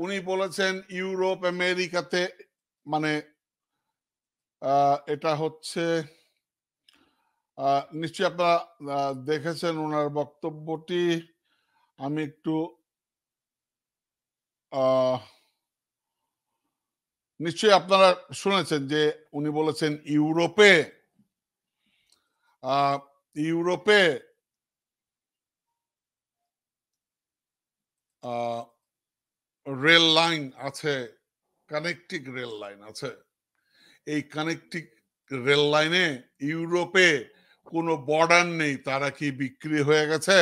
উনি বলেছেন ইউরোপ আমেরিকাতে মানে এটা হচ্ছে নিশ্চয়ই আপনারা দেখেছেন ওনার বক্তব্যটি। আমি একটু নিশ্চয়ই আপনারা শুনেছেন যে উনি বলেছেন ইউরোপে রেল লাইন আছে, কানেক্টিং রেল লাইন আছে। এই কানেক্টিং রেল লাইনে ইউরোপে কোনো বর্ডার নেই, তারা কি বিক্রি হয়ে গেছে?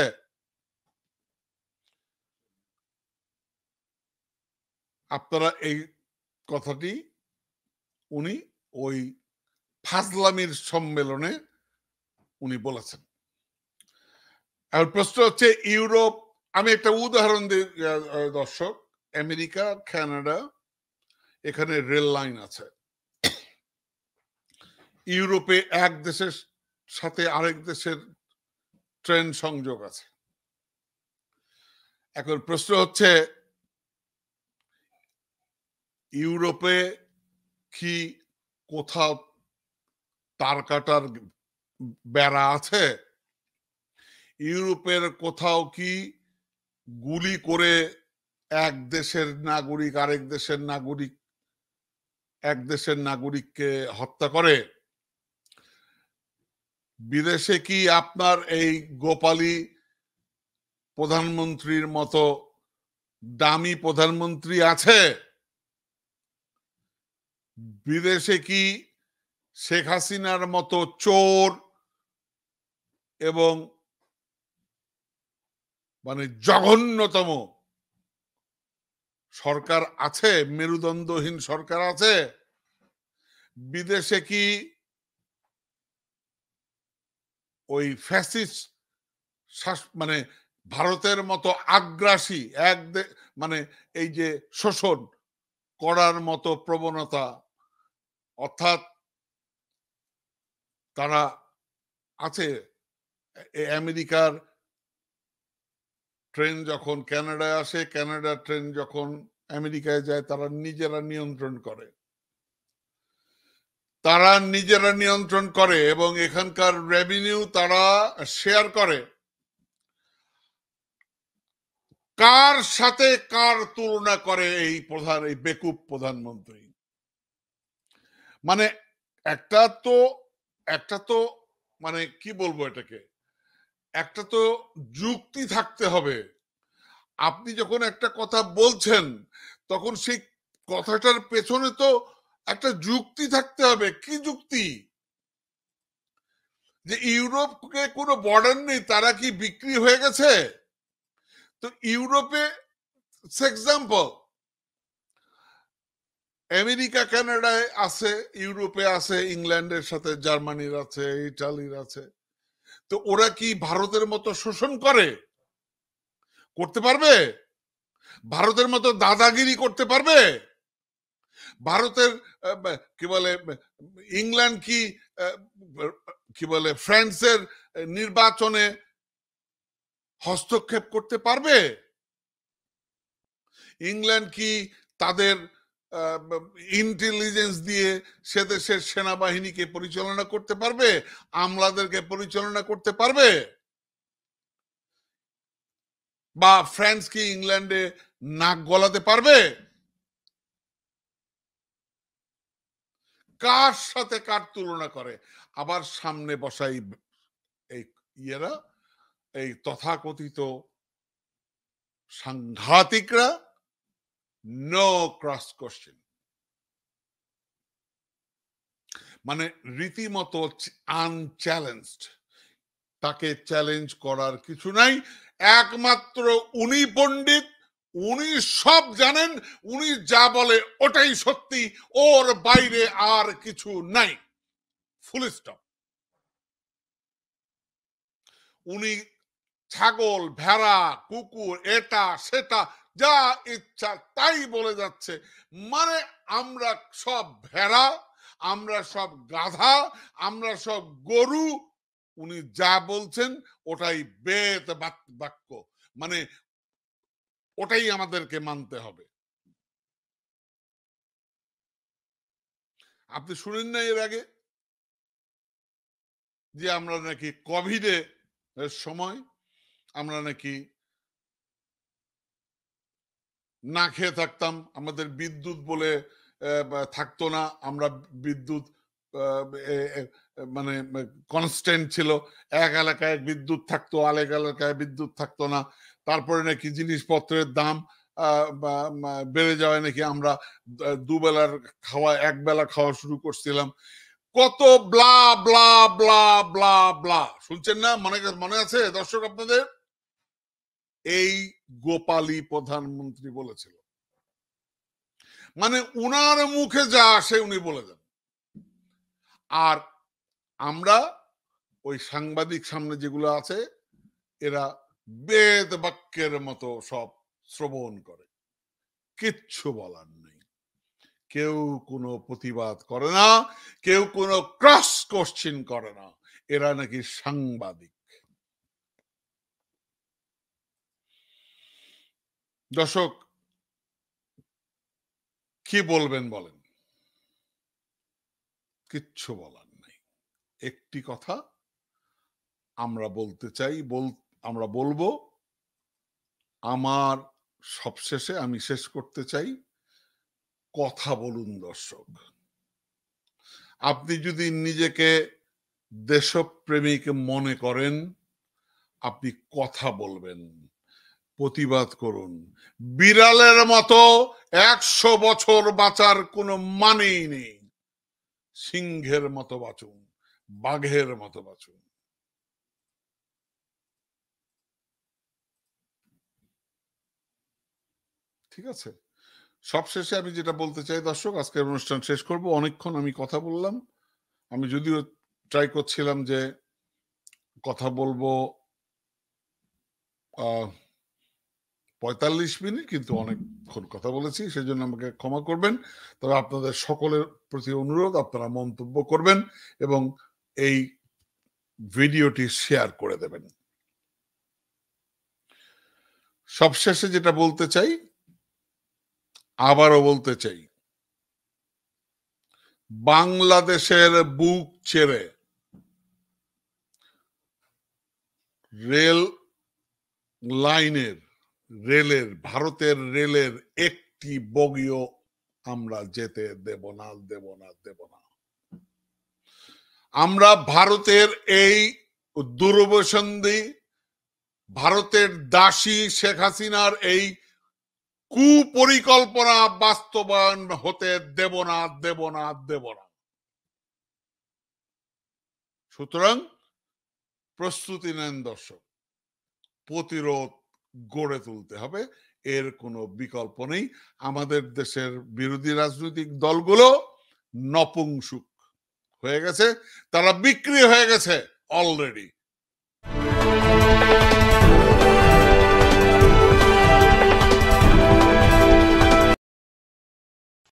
আপনারা এই কথাটি উনি ওই ফাজলামির সম্মেলনে উনি বলেছেন। আর প্রশ্ন হচ্ছে ইউরোপ, আমি একটা উদাহরণ দিই দর্শক, আমেরিকা, কানাডা, এখানে রেল লাইন আছে। ইউরোপে এক দেশের সাথে আরেক দেশের ট্রেন সংযোগ আছে। এখন প্রশ্ন হচ্ছে ইউরোপে কি কোথাও তার কাটার বেড়া আছে? ইউরোপের কোথাও কি গুলি করে এক দেশের নাগরিক আরেক দেশের নাগরিক এক দেশের নাগরিককে হত্যা করে? বিদেশে কি আপনার এই গোপালী প্রধানমন্ত্রীর মতো দামি প্রধানমন্ত্রী আছে? বিদেশে কি শেখ হাসিনার মতো চোর এবং মানে জঘন্যতম সরকার আছে? মেরুদণ্ডহীন সরকার আছে? বিদেশে কি ওই ফ্যাসিস্ট মানে ভারতের মতো আগ্রাসী মানে এই যে শোষণ করার মতো প্রবণতা, অর্থাৎ তারা আছে? আমেরিকার ট্রেন যখন কানাডায় আসে, কানাডার ট্রেন যখন আমেরিকায় যায়, তারা নিজেরা নিয়ন্ত্রণ করে এবং এখানকার রেভিনিউ তারা শেয়ার করে। কার সাথে কার তুলনা করে এই বেকুব প্রধানমন্ত্রী? মানে একটা তো মানে কি বলবো এটাকে, একটা তো যুক্তি থাকতে হবে। আপনি যখন একটা কথা বলছেন তখন সেই কথাটার পেছনে তো একটা যুক্তি থাকতে হবে। কি যুক্তি? যে ইউরোপকে কোনো বর্ডার নেই, তারা কি বিক্রি হয়ে গেছে? তো ইউরোপে এক্সাম্পল আমেরিকা কানাডায় আছে, ইউরোপে আছে, ইংল্যান্ডের সাথে জার্মানির আছে, ইটালির আছে। তো ওরা কি ভারতের মতো শোষণ করতে পারবে? ভারতের মতো দাদাগিরি করতে পারবে? ভারতের কি বলে ইংল্যান্ড কি বলে ফ্রান্সের নির্বাচনে হস্তক্ষেপ করতে পারবে? ইংল্যান্ড কি তাদের ইন্টেলিজেন্স দিয়ে সে দেশের সেনাবাহিনীকে পরিচালনা করতে পারবে? আমলাদেরকে পরিচালনা করতে পারবে? বা ফ্রান্স কি ইংল্যান্ডে নাক গলাতে পারবে? কার সাথে কার তুলনা করে? আবার সামনে বসাই এই ইয়েরা, এই তথাকথিত সাংঘাতিকরা, নো ক্রস কোশ্চেন, মানে রীতিমতো আনচ্যালেঞ্জড, তাকে চ্যালেঞ্জ করার কিছু নাই। একমাত্র উনি পণ্ডিত, উনি সব জানেন, উনি যা বলে ওটাই সত্যি, ওর বাইরে আর কিছু নাই, ফুল স্টপ। উনি ছাগল, ভেড়া, কুকুর, এটা সেটা যা ইচ্ছা তাই বলে যাচ্ছে। মানে আমরা সব ভেড়া, আমরা সব গাধা, আমরা সব গরু। উনি যা বলছেন ওটাই বেদ বাক্য, মানে ওটাই আমাদেরকে মানতে হবে। আপনি শুনেন না এর আগে যে আমরা নাকি কোভিডে এর সময় আমরা নাকি না খেয়ে থাকতাম, আমাদের বিদ্যুৎ বলে থাকতো না, আমরা বিদ্যুৎ মানে কনস্ট্যান্ট ছিল, এক এলাকায় বিদ্যুৎ থাকতো আরেক এলাকায় বিদ্যুৎ থাকতো না, তারপরে নাকি জিনিসপত্রের দাম বেড়ে যাওয়ায় নাকি আমরা দুবেলার খাওয়া একবেলা খাওয়া শুরু করছিলাম, কত ব্লা ব্লা ব্লা ব্লা ব্লা শুনছেন না? মনে আছে দর্শক আপনাদের? এই গোপালী প্রধানমন্ত্রী বলেছিল, মানে উনার মুখে যা আসে উনি বলে দেন, আর আমরা ওই সাংবাদিক সামনে যেগুলো আছে এরা বেদ বাক্যের মতো সব শ্রবণ করে, কিচ্ছু বলার নেই, কেউ কোনো প্রতিবাদ করে না, কেউ কোনো ক্রস কোশ্চিন করে না, এরা নাকি সাংবাদিক। দর্শক কি বলবেন বলেন? কিচ্ছু বলার নেই। একটি কথা আমরা বলতে চাই, আমরা বলবো, আমার সবশেষে আমি শেষ করতে চাই, কথা বলুন দর্শক। আপনি যদি নিজেকে দেশপ্রেমিক মনে করেন আপনি কথা বলবেন, প্রতিবাদ করুন। বিড়ালের মতো 100 বছর বাঁচার কোনো মানেই নেই, সিংহের মতো বাঁচুন, বাঘের মতো বাঁচুন। ঠিক আছে? সবশেষে আমি যেটা বলতে চাই দর্শক, আজকের অনুষ্ঠান শেষ করব, অনেকক্ষণ আমি কথা বললাম, আমি যদিও ট্রাই করছিলাম যে কথা বলবো 45 মিনিট, কিন্তু অনেকক্ষণ কথা বলেছি, সেজন্য আমাকে ক্ষমা করবেন। তবে আপনাদের সকলের প্রতি অনুরোধ, আপনারা মন্তব্য করবেন এবং এই ভিডিওটি শেয়ার করে দেবেন। সবশেষে যেটা বলতে চাই, আবারও বলতে চাই, বাংলাদেশের বুক ছেড়ে ভারতের রেলের একটি বগিও আমরা যেতে দেব না, দেব না, দেব না। আমরা ভারতের এই দুরবসন্ধি, ভারতের দাসী শেখ হাসিনার এই কুপরিকল্পনা বাস্তবায়ন হতে দেব না, দেব না, দেব না। সুতরাং প্রস্তুতি নেন দর্শক, প্রতিরোধ গড়ে তুলতে হবে, এর কোনো বিকল্প নেই। আমাদের দেশের বিরোধী রাজনৈতিক দলগুলো নপুংসুক হয়ে গেছে, তারা বিক্রি হয়ে গেছে অলরেডি।